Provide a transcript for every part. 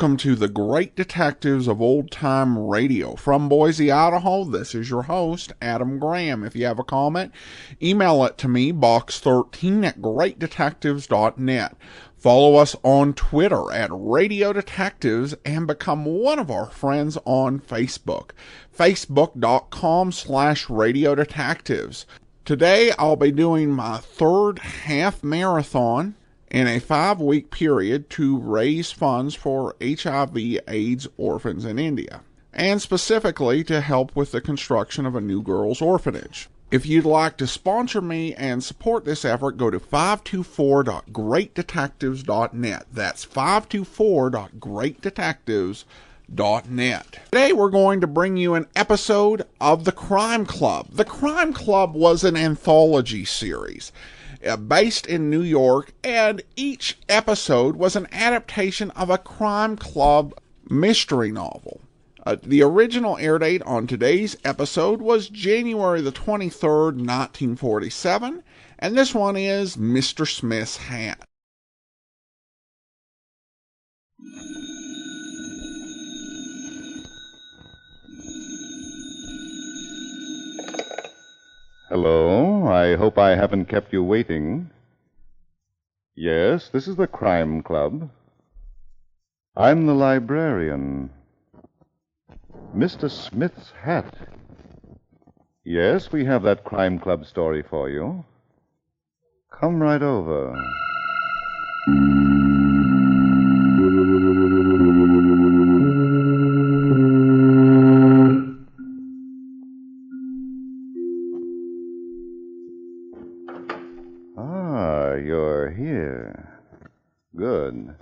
welcome to the Great Detectives of Old Time Radio. From Boise, Idaho, this is your host, Adam Graham. If you have a comment, email it to me, box13 at greatdetectives.net. Follow us on Twitter at Radio Detectives and become one of our friends on Facebook, facebook.com/Radio Detectives. Today, I'll be doing my third half marathon in a 5-week period to raise funds for HIV/AIDS orphans in India, and specifically to help with the construction of a new girls' orphanage. If you'd like to sponsor me and support this effort, go to 524.greatdetectives.net. That's 524.greatdetectives.net. Today we're going to bring you an episode of The Crime Club. The Crime Club was an anthology series based in New York, and each episode was an adaptation of a Crime Club mystery novel. The original air date on today's episode was January the 23rd, 1947, and this one is Mr. Smith's Hat. Hello, I hope I haven't kept you waiting. Yes, this is the Crime Club. I'm the librarian. Mr. Smith's Hat. Yes, we have that Crime Club story for you. Come right over. Ah, you're here. Good.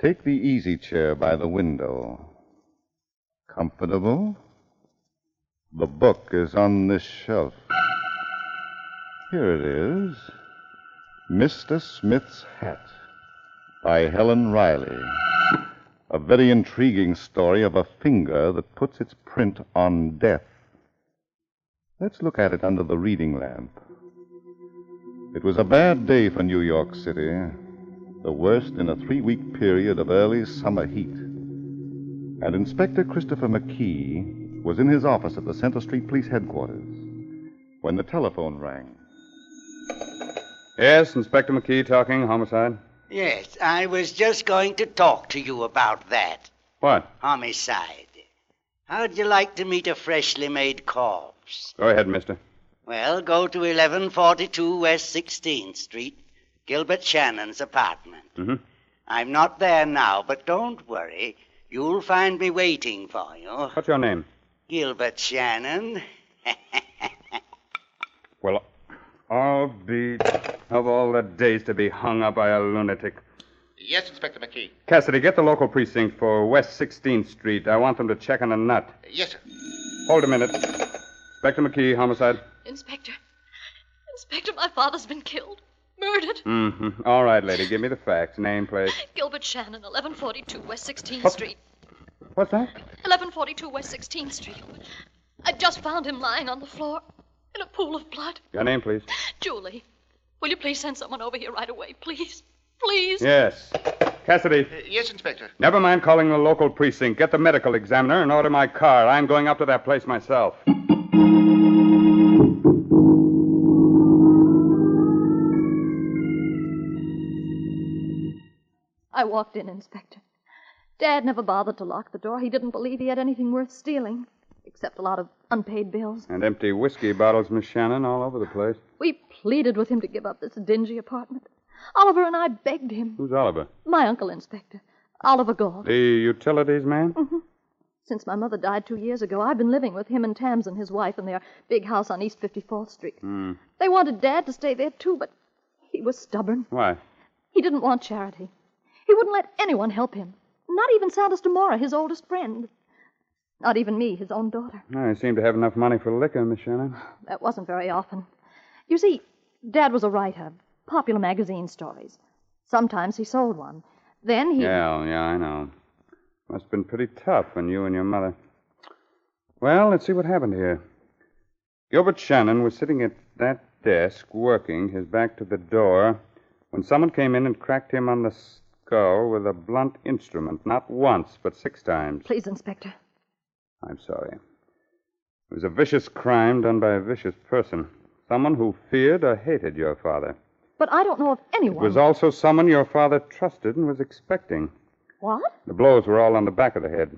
Take the easy chair by the window. Comfortable? The book is on this shelf. Here it is. Mr. Smith's Hat by Helen Riley. A very intriguing story of a finger that puts its print on death. Let's look at it under the reading lamp. It was a bad day for New York City, the worst in a 3-week period of early summer heat. And Inspector Christopher McKee was in his office at the Center Street Police Headquarters when the telephone rang. Yes, Inspector McKee talking, homicide. Yes, I was just going to talk to you about that. What? Homicide. How'd you like to meet a freshly made corpse? Go ahead, mister. Well, go to 1142 West 16th Street, Gilbert Shannon's apartment. Mm-hmm. I'm not there now, but don't worry. You'll find me waiting for you. What's your name? Gilbert Shannon. Well, I'll be of all the days to be hung up by a lunatic. Yes, Inspector McKee. Cassidy, get the local precinct for West 16th Street. I want them to check on a nut. Yes, sir. Hold a minute. Inspector McKee, homicide. Inspector, my father's been killed. Murdered. Mm-hmm. All right, lady, give me the facts. Name, please. Gilbert Shannon, 1142 West 16th What? Street. What's that? 1142 West 16th Street. I just found him lying on the floor in a pool of blood. Your name, please. Julie, will you please send someone over here right away? Please. Please. Yes. Cassidy. Yes, Inspector. Never mind calling the local precinct. Get the medical examiner and order my car. I'm going up to that place myself. I walked in, Inspector. Dad never bothered to lock the door. He didn't believe he had anything worth stealing, except a lot of unpaid bills. And empty whiskey bottles, Miss Shannon, all over the place. We pleaded with him to give up this dingy apartment. Oliver and I begged him. Who's Oliver? My uncle, Inspector. Oliver Gould. The utilities man? Mm-hmm. Since my mother died 2 years ago, I've been living with him and Tamsin, his wife, in their big house on East 54th Street. They wanted Dad to stay there, too, but he was stubborn. Why? He didn't want charity. He wouldn't let anyone help him. Not even Santos Demora, his oldest friend. Not even me, his own daughter. I seem to have enough money for liquor, Miss Shannon. That wasn't very often. You see, Dad was a writer, popular magazine stories. Sometimes he sold one. Then he... Yeah, I know. Must have been pretty tough on you and your mother. Well, let's see what happened here. Gilbert Shannon was sitting at that desk, working, his back to the door, when someone came in and cracked him on the skull with a blunt instrument, not once, but 6 times. Please, Inspector. I'm sorry. It was a vicious crime done by a vicious person. Someone who feared or hated your father. But I don't know of anyone. It was also someone your father trusted and was expecting. What? The blows were all on the back of the head.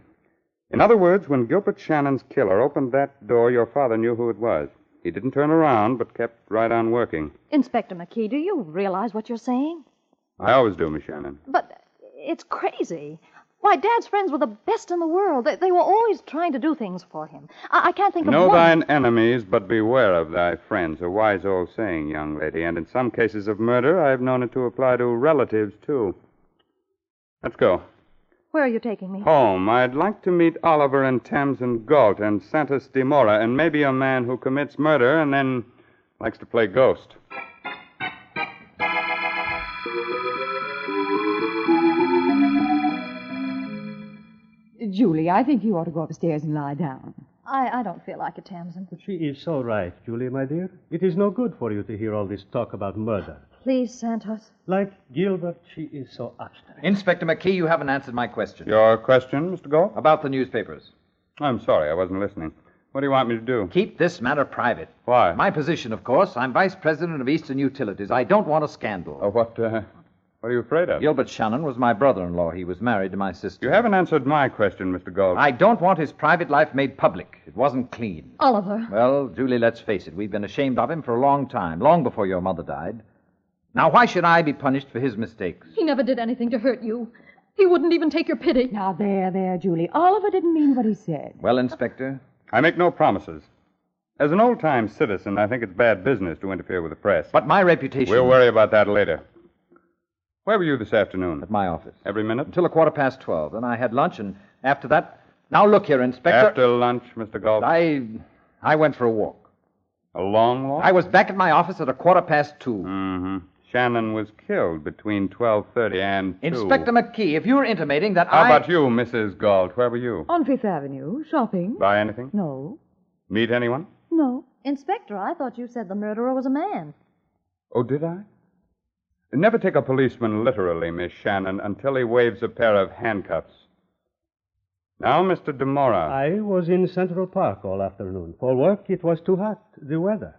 In other words, when Gilbert Shannon's killer opened that door, your father knew who it was. He didn't turn around, but kept right on working. Inspector McKee, do you realize what you're saying? I always do, Miss Shannon. But it's crazy. Why, Dad's friends were the best in the world. They were always trying to do things for him. I can't think of Know one. thine enemies, but beware of thy friends. A wise old saying, young lady. And in some cases of murder, I've known it to apply to relatives, too. Let's go. Where are you taking me? Home. I'd like to meet Oliver and Tamsin Galt and Santos de Mora, and maybe a man who commits murder and then likes to play ghost. Julie, I think you ought to go upstairs and lie down. I don't feel like it, Tamsin. She is so right, Julie, my dear. It is no good for you to hear all this talk about murder. Please, Santos. Like Gilbert, she is so obstinate. Inspector McKee, you haven't answered my question. Your question, Mr. Galt? About the newspapers. I'm sorry, I wasn't listening. What do you want me to do? Keep this matter private. Why? My position, of course. I'm vice president of Eastern Utilities. I don't want a scandal. Oh, what are you afraid of? Gilbert Shannon was my brother-in-law. He was married to my sister. You haven't answered my question, Mr. Galt. I don't want his private life made public. It wasn't clean. Oliver. Well, Julie, let's face it. We've been ashamed of him for a long time, long before your mother died. Now, why should I be punished for his mistakes? He never did anything to hurt you. He wouldn't even take your pity. Now, there, Julie. Oliver didn't mean what he said. Well, Inspector? I make no promises. As an old-time citizen, I think it's bad business to interfere with the press. But my reputation... We'll worry about that later. Where were you this afternoon? At my office. Every minute? Until 12:15. Then I had lunch, and after that... Now, look here, Inspector. After lunch, Mr. Galt? I went for a walk. A long walk? I was back at my office at 2:15. Mm-hmm. Shannon was killed between 12:30 and 2. Inspector McKee, if you're intimating that How about you, Mrs. Galt? Where were you? On Fifth Avenue, shopping. Buy anything? No. Meet anyone? No. Inspector, I thought you said the murderer was a man. Oh, did I? Never take a policeman literally, Miss Shannon, until he waves a pair of handcuffs. Now, Mr. de Mora. I was in Central Park all afternoon. For work, it was too hot, the weather.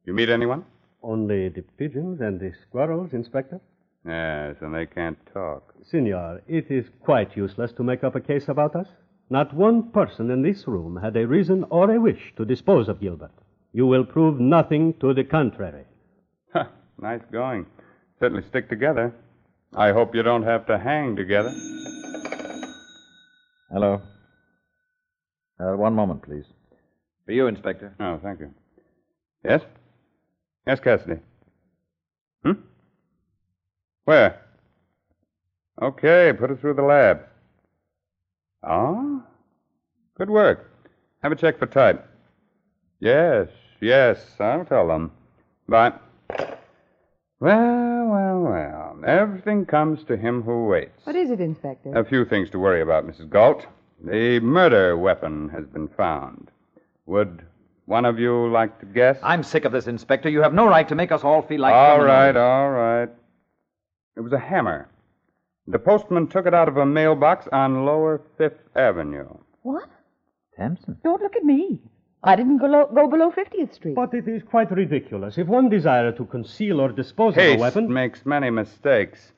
You meet anyone? Only the pigeons and the squirrels, Inspector. Yes, and they can't talk. Senor, it is quite useless to make up a case about us. Not one person in this room had a reason or a wish to dispose of Gilbert. You will prove nothing to the contrary. Huh, nice going. Certainly stick together. I hope you don't have to hang together. Hello. One moment, please. For you, Inspector. Oh, thank you. Yes? Yes, Cassidy. Where? Okay, put it through the lab. Oh? Good work. Have a check for type. Yes, I'll tell them. But, well. Everything comes to him who waits. What is it, Inspector? A few things to worry about, Mrs. Galt. The murder weapon has been found. Would one of you like to guess? I'm sick of this, Inspector. You have no right to make us all feel like... All right. It was a hammer. The postman took it out of a mailbox on Lower Fifth Avenue. What? Tamsin? Don't look at me. I didn't go below 50th Street. But it is quite ridiculous. If one desired to conceal or dispose of a weapon... Haste makes many mistakes.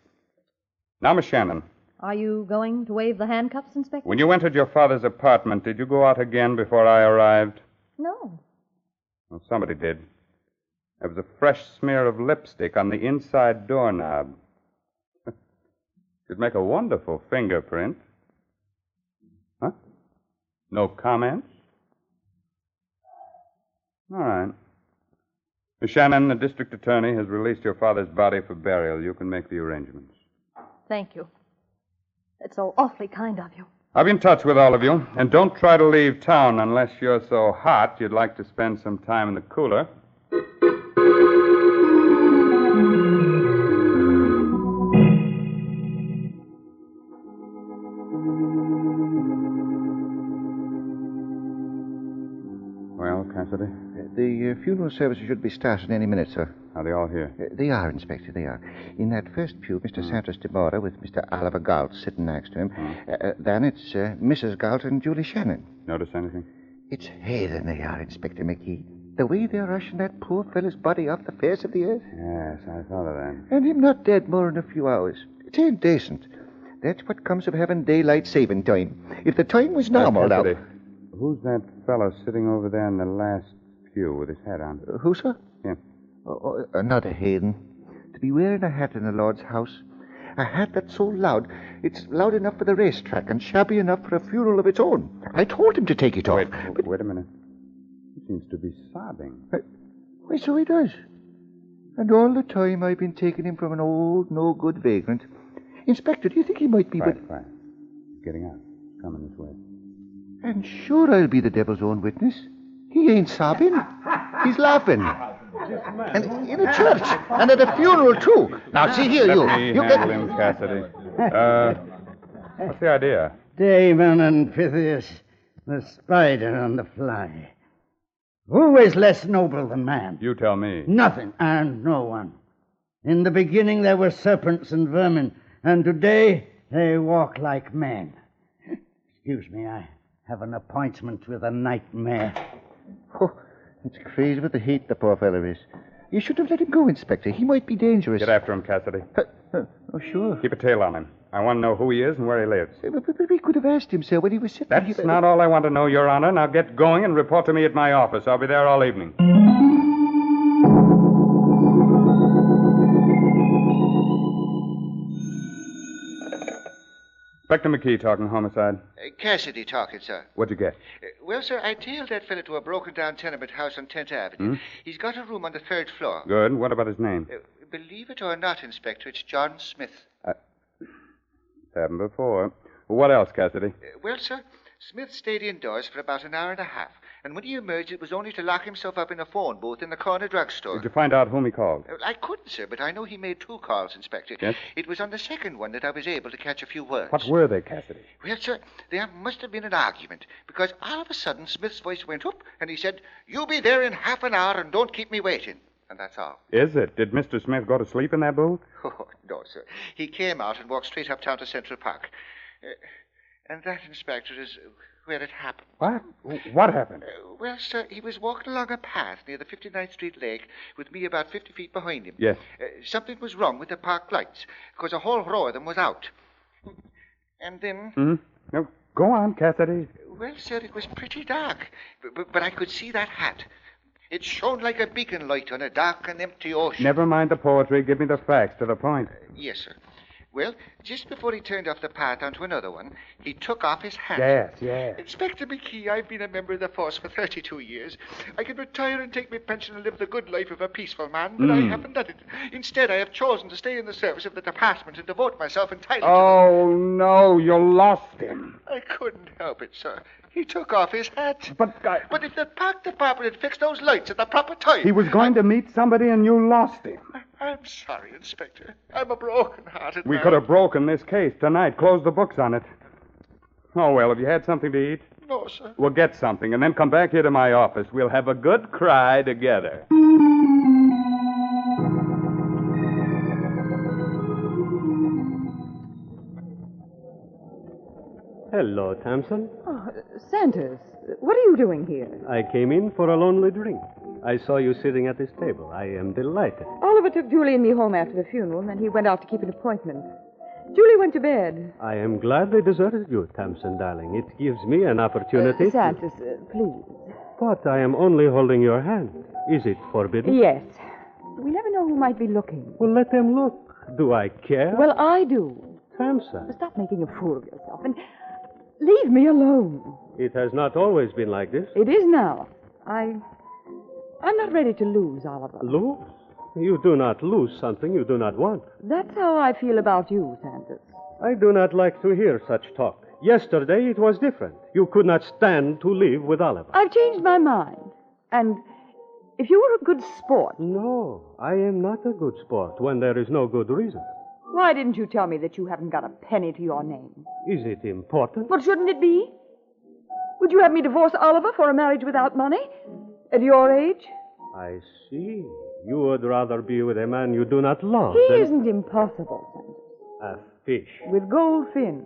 Now, Miss Shannon, Are you going to wave the handcuffs, Inspector? when you entered your father's apartment, did you go out again before I arrived? No. Well, somebody did. There was a fresh smear of lipstick on the inside doorknob. Could make a wonderful fingerprint. Huh? No comments? All right. Miss Shannon, the district attorney has released your father's body for burial. You can make the arrangements. Thank you. It's so awfully kind of you. I'll be in touch with all of you. And don't try to leave town unless you're so hot you'd like to spend some time in the cooler. Well, Cassidy? The funeral services should be started any minute, sir. Are they all here? They are, Inspector, they are. In that first pew, Mr. Santos de Mora with Mr. Oliver Galt sitting next to him. Then it's Mrs. Galt and Julie Shannon. Notice anything? It's heathen they are, Inspector McKee. The way they're rushing that poor fellow's body off the face of the earth. Yes, I thought of that. And him not dead more than a few hours. It ain't decent. That's what comes of having daylight saving time. If the time was normal now... Who's that fellow sitting over there in the last pew with his hat on? Who, sir? Him. Not a heathen. To be wearing a hat in the Lord's house. A hat that's so loud, it's loud enough for the racetrack and shabby enough for a funeral of its own. I told him to take it off. Wait a minute. He seems to be sobbing. Why, so he does. And all the time I've been taking him from an old, no-good vagrant. Inspector, do you think he might be... Quiet. He's getting out. He's coming this way. And sure I'll be the devil's own witness. He ain't sobbing. He's laughing. And in a church. And at a funeral, too. Now, see here, you. Let me handle him, Cassidy. What's the idea? Damon and Pythias, the spider and the fly. Who is less noble than man? You tell me. Nothing and no one. In the beginning there were serpents and vermin, and today they walk like men. Excuse me, I have an appointment with a nightmare. Oh, it's crazy with the heat the poor fellow is. You should have let him go, Inspector. He might be dangerous. Get after him, Cassidy. Oh, sure. Keep a tail on him. I want to know who he is and where he lives. But we could have asked him, sir, when he was sitting That's here. not all I want to know, Your Honor. Now get going and report to me at my office. I'll be there all evening. Inspector McKee talking homicide. Cassidy talking, sir. What'd you get? Well, sir, I tailed that fellow to a broken-down tenement house on 10th Avenue. He's got a room on the 3rd floor. Good. What about his name? Believe it or not, Inspector, it's John Smith. Happened before. What else, Cassidy? Well, sir, Smith stayed indoors for about an hour and a half. And when he emerged, it was only to lock himself up in a phone booth in the corner drugstore. Did you find out whom he called? I couldn't, sir, but I know he made 2 calls, Inspector. Yes? It was on the second one that I was able to catch a few words. What were they, Cassidy? Well, sir, there must have been an argument, because all of a sudden Smith's voice went up, and he said, "You be there in half an hour and don't keep me waiting." And that's all. Is it? Did Mr. Smith go to sleep in that booth? Oh, no, sir. He came out and walked straight uptown to Central Park. And that, Inspector, is where it happened. What? What happened? Well, sir, he was walking along a path near the 59th Street Lake with me about 50 feet behind him. Yes. Something was wrong with the park lights, because a whole row of them was out. And then... Hmm? No, go on, Cassidy. Well, sir, it was pretty dark, but I could see that hat. It shone like a beacon light on a dark and empty ocean. Never mind the poetry. Give me the facts to the point. Yes, sir. Well, just before he turned off the path onto another one, he took off his hat. Yes. Inspector McKee, I've been a member of the force for 32 years. I could retire and take my pension and live the good life of a peaceful man, but I haven't done it. Instead, I have chosen to stay in the service of the department and devote myself entirely to Oh, no, you lost him. I couldn't help it, sir. He took off his hat. But if the park department had fixed those lights at the proper time... he was going to meet somebody and you lost him. I'm sorry, Inspector. I'm a broken-hearted We man. could have broken this case tonight, closed the books on it. Oh, well, have you had something to eat? No, sir. We'll get something and then come back here to my office. We'll have a good cry together. Hello, Thompson. Oh, Santos, what are you doing here? I came in for a lonely drink. I saw you sitting at this table. I am delighted. Oliver took Julie and me home after the funeral, and then he went off to keep an appointment. Julie went to bed. I am glad they deserted you, Thompson, darling. It gives me an opportunity. Santos, please. But I am only holding your hand. Is it forbidden? Yes. We never know who might be looking. Well, let them look. Do I care? Well, I do. Thompson. Stop making a fool of yourself and leave me alone. It has not always been like this. It is now. I'm not ready to lose, Oliver. Lose? You do not lose something you do not want. That's how I feel about you, Santos. I do not like to hear such talk. Yesterday it was different. You could not stand to live with Oliver. I've changed my mind. And if you were a good sport... No, I am not a good sport when there is no good reason. Why didn't you tell me that you haven't got a penny to your name? Is it important? Well, shouldn't it be? Would you have me divorce Oliver for a marriage without money? At your age? I see. You would rather be with a man you do not love He than isn't impossible, Santos. a fish. With gold fins.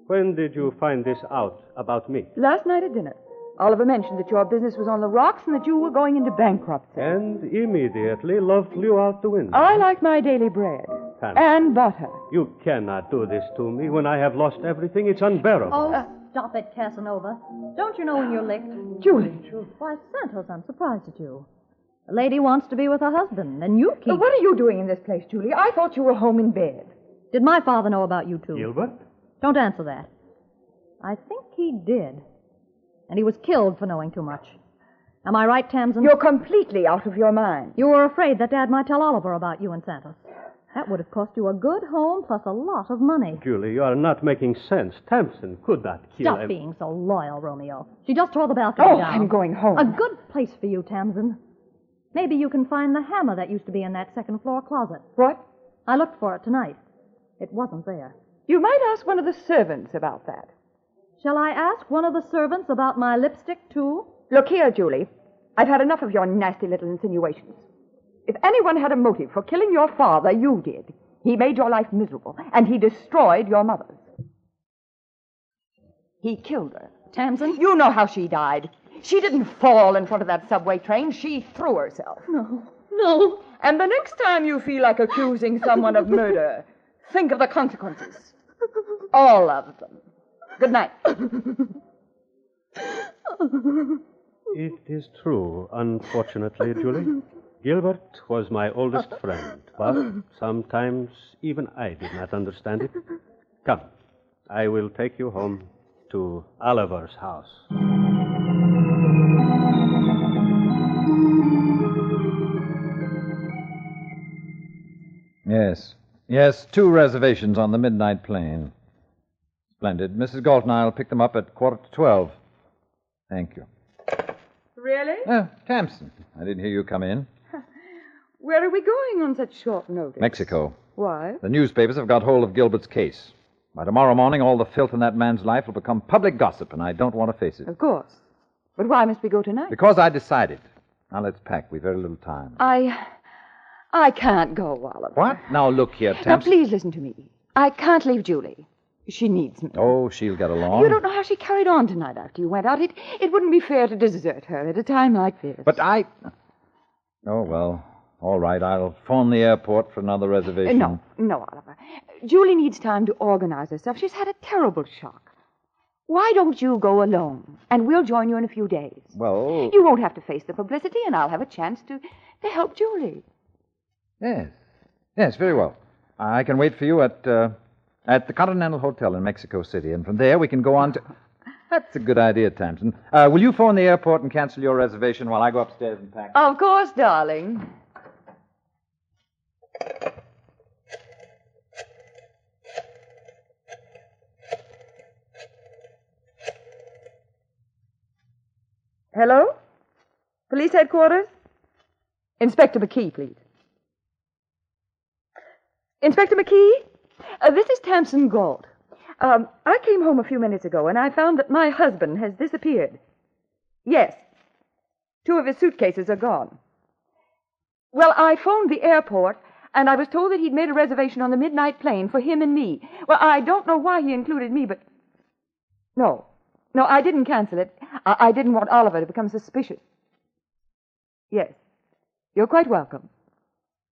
When did you find this out about me? Last night at dinner, Oliver mentioned that your business was on the rocks and that you were going into bankruptcy. And immediately love flew out the window. I like my daily bread. Santos, And butter. you cannot do this to me when I have lost everything. It's unbearable. Oh, stop it, Casanova. Don't you know when you're licked? Julie. Why, Santos, I'm surprised at you. A lady wants to be with her husband, and you keep... What are you doing in this place, Julie? I thought you were home in bed. Did my father know about you, too? Gilbert? Don't answer that. I think he did. And he was killed for knowing too much. Am I right, Tamsin? You're completely out of your mind. You were afraid that Dad might tell Oliver about you and Santos. That would have cost you a good home plus a lot of money. Julie, you are not making sense. Tamsin could not kill Stop him. being so loyal, Romeo. She just tore the balcony Oh, down. I'm going home. A good place for you, Tamsin. Maybe you can find the hammer that used to be in that second-floor closet. What? I looked for it tonight. It wasn't there. You might ask one of the servants about that. Shall I ask one of the servants about my lipstick, too? Look here, Julie. I've had enough of your nasty little insinuations. If anyone had a motive for killing your father, you did. He made your life miserable, and he destroyed your mother's. He killed her. Tamsin? You know how she died. She didn't fall in front of that subway train. She threw herself. No. And the next time you feel like accusing someone of murder, think of the consequences. All of them. Good night. It is true, unfortunately, Julie. Gilbert was my oldest friend, but sometimes even I did not understand it. Come, I will take you home to Oliver's house. Yes, 2 reservations on the midnight plane. Splendid. Mrs. Galton, I'll pick them up at 11:45. Thank you. Really? Tamsin, I didn't hear you come in. Where are we going on such short notice? Mexico. Why? The newspapers have got hold of Gilbert's case. By tomorrow morning, all the filth in that man's life will become public gossip, and I don't want to face it. Of course. But why must we go tonight? Because I decided. Now let's pack. We've very little time. I can't go, Oliver. What? Now look here, Now, Tamsin. please listen to me. I can't leave Julie. She needs me. Oh, she'll get along. You don't know how she carried on tonight after you went out. It wouldn't be fair to desert her at a time like this. But I... Oh, well, all right. I'll phone the airport for another reservation. No, Oliver. Julie needs time to organize herself. She's had a terrible shock. Why don't you go alone? And we'll join you in a few days. Well... You won't have to face the publicity, and I'll have a chance to help Julie. Yes, very well. I can wait for you at the Continental Hotel in Mexico City, and from there we can go on to... That's a good idea, Tamsin. Will you phone the airport and cancel your reservation while I go upstairs and pack? Of course, darling. Hello? Police headquarters? Inspector McKee, please. Inspector McKee? This is Tamsin Galt. I came home a few minutes ago, and I found that my husband has disappeared. Yes. 2 of his suitcases are gone. Well, I phoned the airport, and I was told that he'd made a reservation on the midnight plane for him and me. Well, I don't know why he included me, but... No, I didn't cancel it. I didn't want Oliver to become suspicious. Yes. You're quite welcome.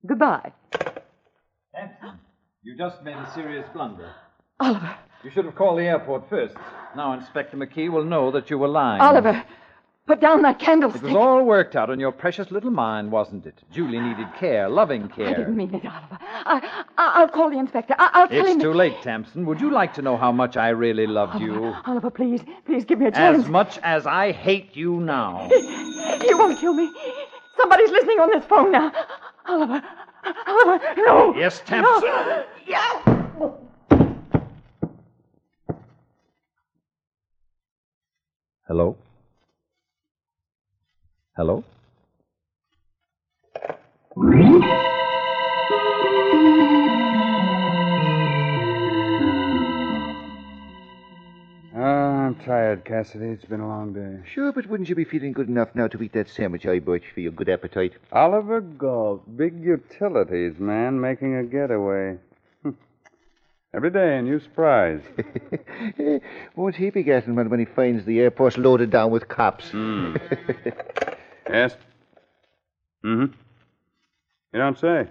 Goodbye. Tamsin, you just made a serious blunder. Oliver. You should have called the airport first. Now Inspector McKee will know that you were lying. Oliver, put down that candlestick. It was all worked out in your precious little mind, wasn't it? Julie needed care, loving care. I didn't mean it, Oliver. I'll call the inspector. I'll tell him... It's too late, Tamsin. Would you like to know how much I really loved you? Oliver, please give me a chance. As much as I hate you now. You won't kill me. Somebody's listening on this phone now. Oliver, no. Yes, Tamsin. No. Yeah. Hello? Hello? I'm tired, Cassidy. It's been a long day. Sure, but wouldn't you be feeling good enough now to eat that sandwich I bought you for your good appetite? Oliver Galt, big utilities man, making a getaway. Every day a new surprise. Won't he be getting one when he finds the airport's loaded down with cops? Yes? Mm-hmm. You don't say.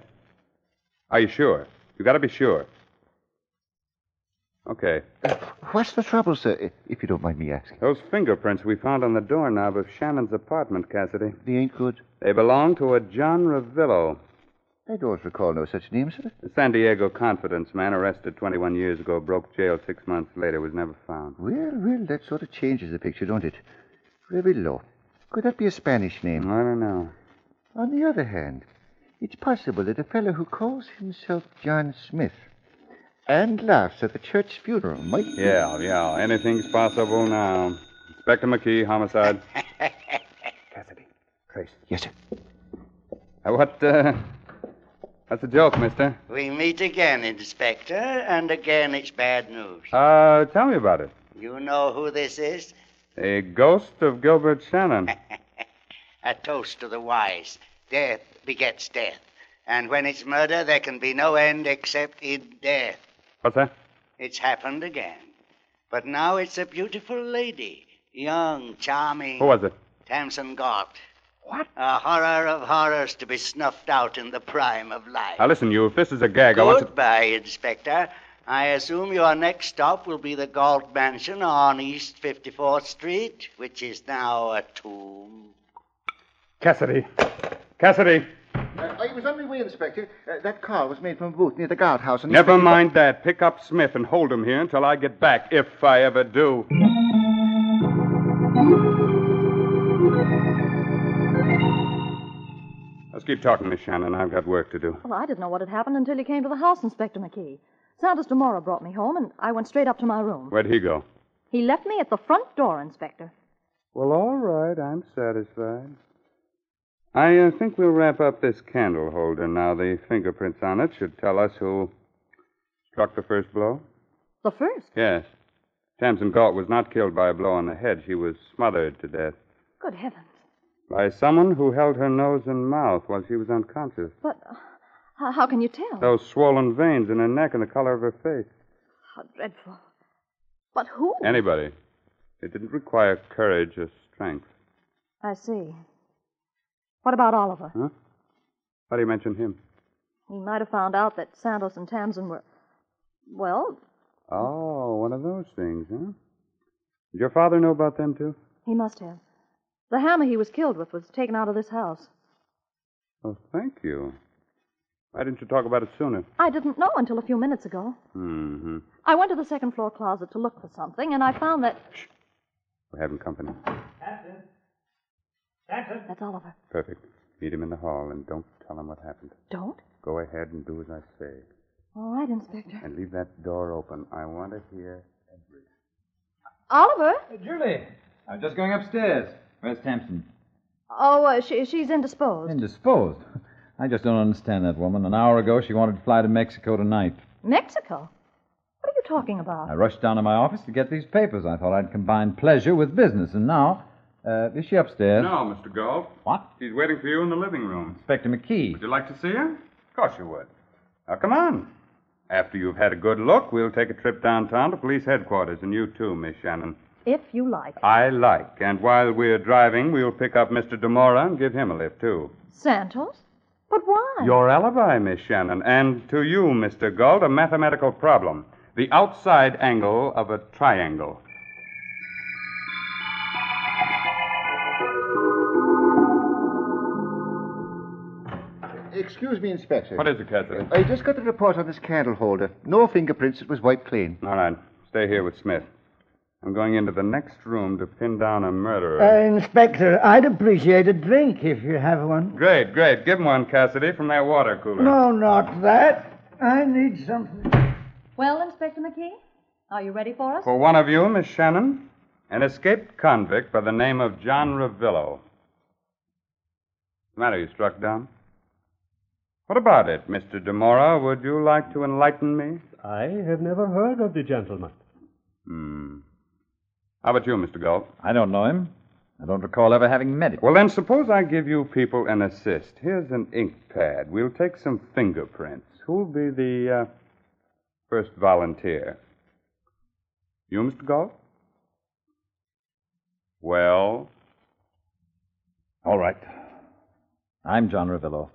Are you sure? You gotta be sure. Okay. What's the trouble, sir, if you don't mind me asking? Those fingerprints we found on the doorknob of Shannon's apartment, Cassidy. They ain't good. They belong to a John Ravillo. I don't recall no such name, sir. The San Diego confidence man, arrested 21 years ago, broke jail 6 months later, was never found. Well, that sort of changes the picture, don't it? Ravillo. Could that be a Spanish name? I don't know. On the other hand, it's possible that a fellow who calls himself John Smith and laughs at the church funeral might... Yeah. Anything's possible now. Inspector McKee, homicide. Cassidy. Trace. Yes, sir. What's the joke, mister? We meet again, Inspector, and again it's bad news. Tell me about it. You know who this is? A ghost of Gilbert Shannon. A toast to the wise. Death begets death. And when it's murder, there can be no end except in death. What's that? It's happened again. But now it's a beautiful lady. Young, charming. Who was it? Tamsin Galt. What? A horror of horrors to be snuffed out in the prime of life. Now, listen, you, if this is a gag, I want to... Goodbye, Inspector. I assume your next stop will be the Galt Mansion on East 54th Street, which is now a tomb. Cassidy. I was on my way, Inspector. That car was made from a booth near the guardhouse. Never mind that. Pick up Smith and hold him here until I get back, if I ever do. Let's keep talking, Miss Shannon. I've got work to do. Well, I didn't know what had happened until you came to the house, Inspector McKee. Santos Demora brought me home, and I went straight up to my room. Where'd he go? He left me at the front door, Inspector. Well, all right. I'm satisfied. I think we'll wrap up this candle holder now. The fingerprints on it should tell us who struck the first blow. The first? Yes. Tamsin Galt was not killed by a blow on the head. She was smothered to death. Good heavens. By someone who held her nose and mouth while she was unconscious. But how can you tell? Those swollen veins in her neck and the color of her face. How dreadful. But who? Anybody. It didn't require courage or strength. I see. What about Oliver? Huh? Why do you mention him? He might have found out that Santos and Tamsin were... Well... Oh, one of those things, huh? Did your father know about them, too? He must have. The hammer he was killed with was taken out of this house. Oh, thank you. Why didn't you talk about it sooner? I didn't know until a few minutes ago. Mm-hmm. I went to the second-floor closet to look for something, and I found that... Shh. We're having company. Captain. That's Oliver. Perfect. Meet him in the hall, and don't tell him what happened. Don't? Go ahead and do as I say. All right, Inspector. And leave that door open. I want to hear everything. Oliver? Julie, I'm just going upstairs. Where's Tamsin? Oh, she's indisposed. Indisposed? I just don't understand that woman. An hour ago, she wanted to fly to Mexico tonight. Mexico? What are you talking about? I rushed down to my office to get these papers. I thought I'd combine pleasure with business, and now... is she upstairs? No, Mr. Galt. What? She's waiting for you in the living room. Inspector McKee. Would you like to see her? Of course you would. Now, come on. After you've had a good look, we'll take a trip downtown to police headquarters, and you too, Miss Shannon. If you like. I like. And while we're driving, we'll pick up Mr. Demora and give him a lift, too. Santos? But why? Your alibi, Miss Shannon. And to you, Mr. Galt, a mathematical problem. The outside angle of a triangle. Excuse me, Inspector. What is it, Cassidy? I just got the report on this candle holder. No fingerprints. It was wiped clean. All right. Stay here with Smith. I'm going into the next room to pin down a murderer. Inspector, I'd appreciate a drink if you have one. Great. Give him one, Cassidy, from that water cooler. No, not that. I need something. Well, Inspector McKee, are you ready for us? For one of you, Miss Shannon, an escaped convict by the name of John Ravillo. What's the matter? You struck dumb? What about it, Mr. Demora? Would you like to enlighten me? I have never heard of the gentleman. How about you, Mr. Galt? I don't know him. I don't recall ever having met him. Well, then, suppose I give you people an assist. Here's an ink pad. We'll take some fingerprints. Who'll be the first volunteer? You, Mr. Galt? Well? All right. I'm John Ravillo.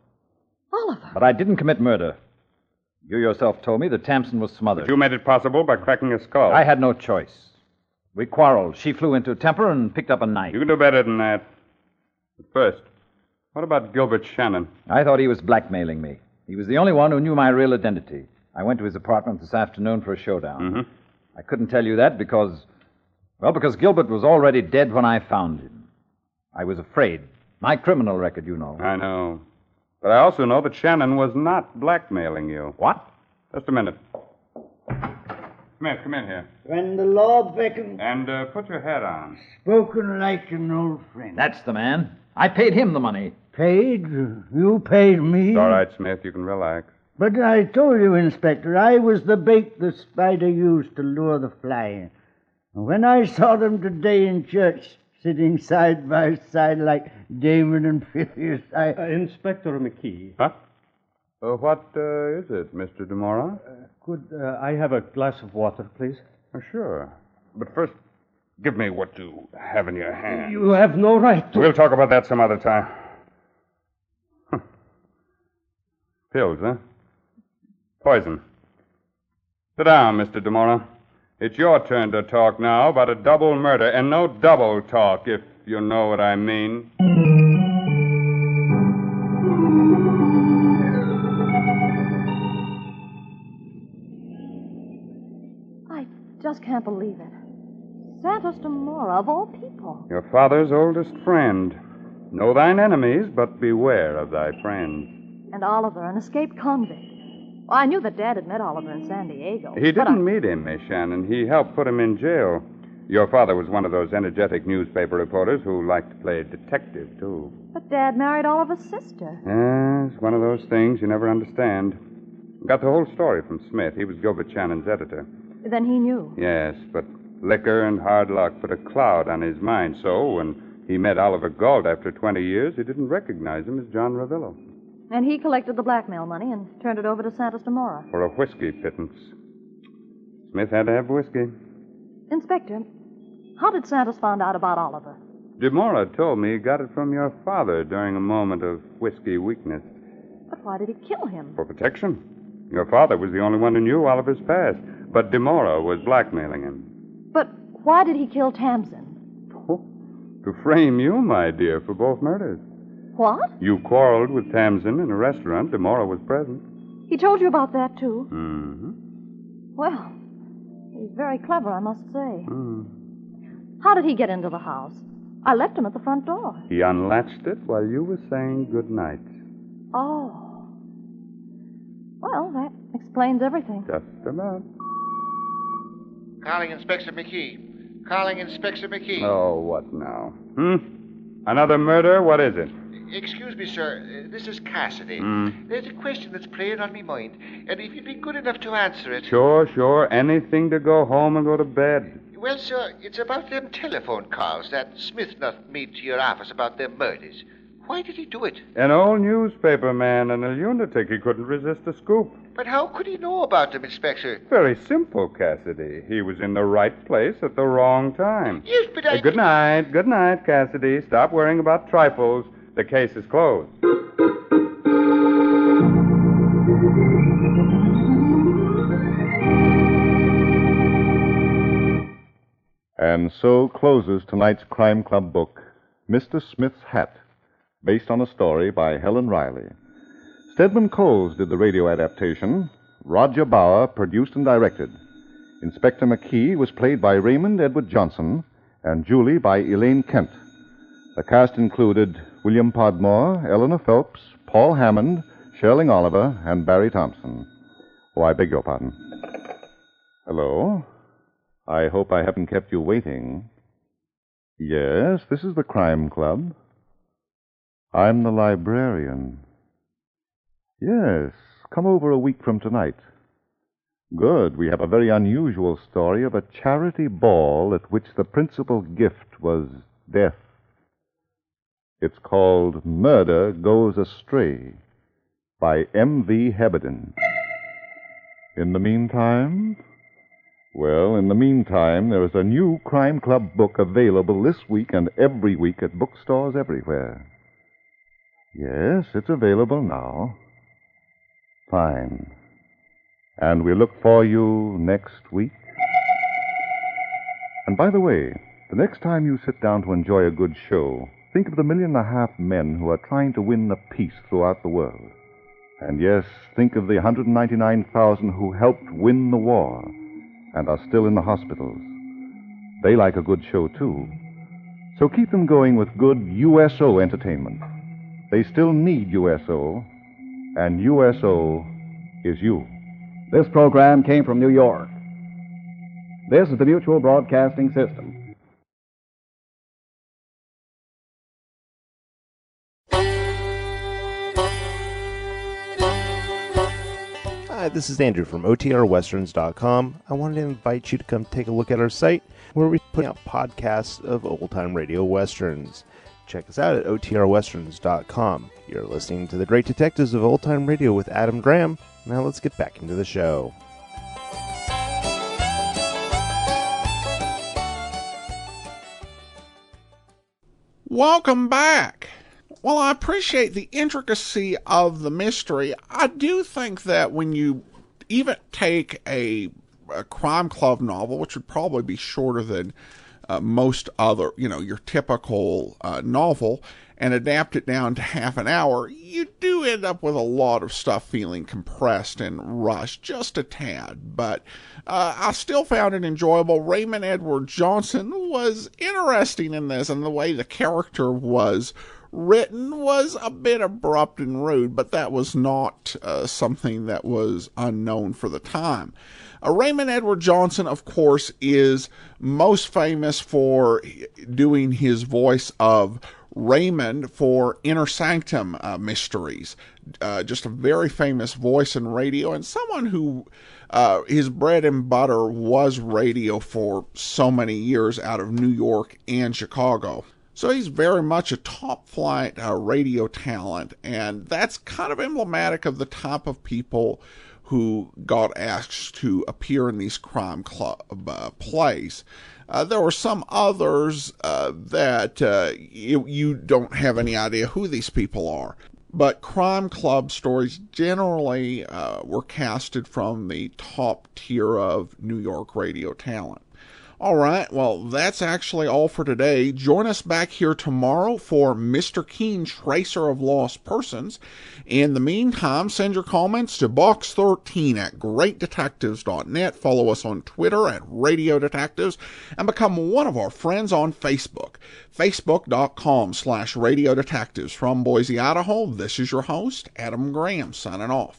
Oliver. But I didn't commit murder. You yourself told me that Tamsin was smothered. But you made it possible by cracking a skull. I had no choice. We quarreled. She flew into a temper and picked up a knife. You can do better than that. But first, what about Gilbert Shannon? I thought he was blackmailing me. He was the only one who knew my real identity. I went to his apartment this afternoon for a showdown. Mm-hmm. I couldn't tell you that because Gilbert was already dead when I found him. I was afraid. My criminal record, you know. I know. But I also know that Shannon was not blackmailing you. What? Just a minute. Smith, come in here. When the law beckons. And put your hat on. Spoken like an old friend. That's the man. I paid him the money. Paid? You paid me? It's all right, Smith. You can relax. But I told you, Inspector, I was the bait the spider used to lure the fly. And when I saw them today in church, sitting side by side like Damon and Phineas, Inspector McKee. Huh? What is it, Mr. DeMora? Could I have a glass of water, please? Sure. But first, give me what you have in your hand. You have no right to... We'll talk about that some other time. Pills, huh? Poison. Sit down, Mr. DeMora. It's your turn to talk now about a double murder, and no double talk, if you know what I mean. I just can't believe it. Santos Dumora, of all people. Your father's oldest friend. Know thine enemies, but beware of thy friends. And Oliver, an escaped convict. Well, I knew that Dad had met Oliver in San Diego. He didn't meet him, Miss Shannon. He helped put him in jail. Your father was one of those energetic newspaper reporters who liked to play detective, too. But Dad married Oliver's sister. Yeah, it's one of those things you never understand. Got the whole story from Smith. He was Gilbert Shannon's editor. Then he knew. Yes, but liquor and hard luck put a cloud on his mind. So when he met Oliver Galt after 20 years, he didn't recognize him as John Ravillo. And he collected the blackmail money and turned it over to Santos Dumora. For a whiskey pittance. Smith had to have whiskey. Inspector, how did Santos find out about Oliver? DeMora told me he got it from your father during a moment of whiskey weakness. But why did he kill him? For protection. Your father was the only one who knew Oliver's past, but DeMora was blackmailing him. But why did he kill Tamsin? Oh, to frame you, my dear, for both murders. What? You quarreled with Tamsin in a restaurant. DeMora was present. He told you about that, too? Mm-hmm. Well, he's very clever, I must say. Mm. How did he get into the house? I left him at the front door. He unlatched it while you were saying good night. Oh. Well, that explains everything. Just about. Calling Inspector McKee. Calling Inspector McKee. Oh, what now? Another murder? What is it? Excuse me, sir. This is Cassidy. There's a question that's playing on my mind, and if you'd be good enough to answer it... Sure. Anything to go home and go to bed. Well, sir, it's about them telephone calls that Smith made to your office about them murders. Why did he do it? An old newspaper man and a lunatic. He couldn't resist a scoop. But how could he know about them, Inspector? Very simple, Cassidy. He was in the right place at the wrong time. Yes, but I... Good night, Cassidy. Stop worrying about trifles. The case is closed. And so closes tonight's Crime Club book, Mr. Smith's Hat, based on a story by Helen Riley. Stedman Coles did the radio adaptation. Roger Bauer produced and directed. Inspector McKee was played by Raymond Edward Johnson, and Julie by Elaine Kent. The cast included William Podmore, Eleanor Phelps, Paul Hammond, Sherling Oliver, and Barry Thompson. Oh, I beg your pardon. Hello? I hope I haven't kept you waiting. Yes, this is the Crime Club. I'm the librarian. Yes, come over a week from tonight. Good. We have a very unusual story of a charity ball at which the principal gift was death. It's called Murder Goes Astray by M.V. Hebden. In the meantime, there is a new Crime Club book available this week and every week at bookstores everywhere. Yes, it's available now. Fine. And we look for you next week. And by the way, the next time you sit down to enjoy a good show, think of the 1.5 million men who are trying to win the peace throughout the world. And yes, think of the 199,000 who helped win the war and are still in the hospitals. They like a good show, too. So keep them going with good USO entertainment. They still need USO, and USO is you. This program came from New York. This is the Mutual Broadcasting System. Hi, this is Andrew from OTRWesterns.com. I wanted to invite you to come take a look at our site where we put out podcasts of old-time radio westerns. Check us out at OTRWesterns.com. You're listening to The Great Detectives of Old-Time Radio with Adam Graham. Now let's get back into the show. Welcome back. Well, I appreciate the intricacy of the mystery. I do think that when you even take a Crime Club novel, which would probably be shorter than most other, your typical novel, and adapt it down to half an hour, you do end up with a lot of stuff feeling compressed and rushed, just a tad. But I still found it enjoyable. Raymond Edward Johnson was interesting in this, and the way the character was written was a bit abrupt and rude, but that was not something that was unknown for the time. Raymond Edward Johnson, of course, is most famous for doing his voice of Raymond for Inner Sanctum mysteries. Just a very famous voice in radio, and someone who his bread and butter was radio for so many years out of New York and Chicago. So he's very much a top-flight radio talent, and that's kind of emblematic of the type of people who got asked to appear in these Crime Club plays. There were some others that you don't have any idea who these people are. But Crime Club stories generally were casted from the top tier of New York radio talent. All right, well, that's actually all for today. Join us back here tomorrow for Mr. Keen, Tracer of Lost Persons. In the meantime, send your comments to box13 at greatdetectives.net. Follow us on Twitter at Radio Detectives, and become one of our friends on Facebook. Facebook.com/Radio Detectives. From Boise, Idaho, this is your host, Adam Graham, signing off.